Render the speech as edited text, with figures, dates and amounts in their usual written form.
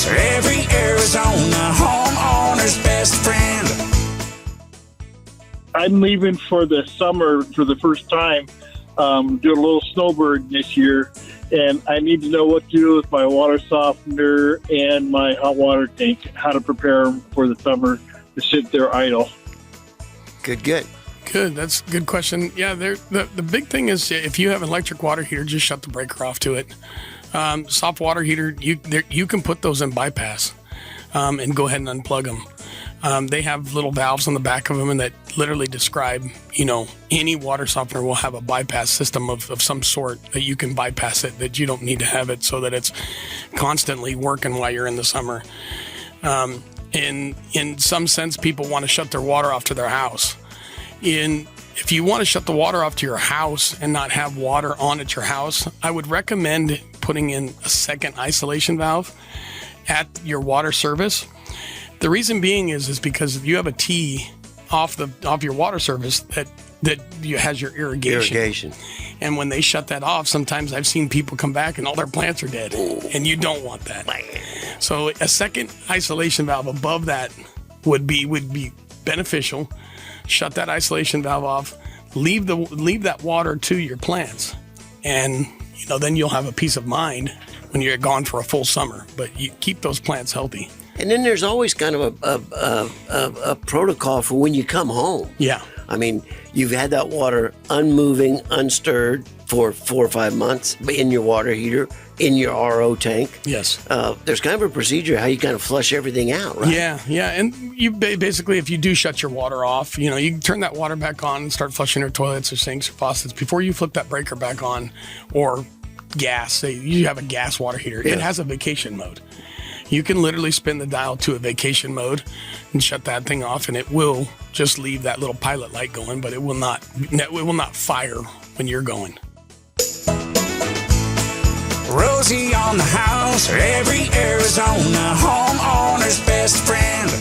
house, every Arizona homeowner's best friend. I'm leaving for the summer for the first time, doing a little snowbird this year, and I need to know what to do with my water softener and my hot water tank, how to prepare them for the summer to sit there idle. Good. Good. That's a good question. Yeah, the big thing is if you have an electric water heater, just shut the breaker off to it. Soft water heater, you can put those in bypass and go ahead and unplug them. They have little valves on the back of them and that literally describe, any water softener will have a bypass system of some sort that you can bypass it, that you don't need to have it so that it's constantly working while you're in the summer. In some sense, people want to shut their water off to their house. If you want to shut the water off to your house and not have water on at your house, I would recommend putting in a second isolation valve at your water service. The reason being is because if you have a T off your water service that has your irrigation. And when they shut that off, sometimes I've seen people come back and all their plants are dead. And you don't want that. So a second isolation valve above that would be beneficial. Shut that isolation valve off, leave that water to your plants, and then you'll have a peace of mind when you're gone for a full summer. But you keep those plants healthy. And then there's always kind of a protocol for when you come home. Yeah. I mean, you've had that water unmoving, unstirred for 4 or 5 months in your water heater, in your RO tank. Yes. There's kind of a procedure how you kind of flush everything out, right? Yeah. And you basically, if you do shut your water off, you can turn that water back on and start flushing your toilets or sinks or faucets before you flip that breaker back on. Or gas, say you have a gas water heater. Yeah. It has a vacation mode. You can literally spin the dial to a vacation mode and shut that thing off, and it will just leave that little pilot light going, but it will not fire when you're going. Rosie on the house, every Arizona homeowner's best friend.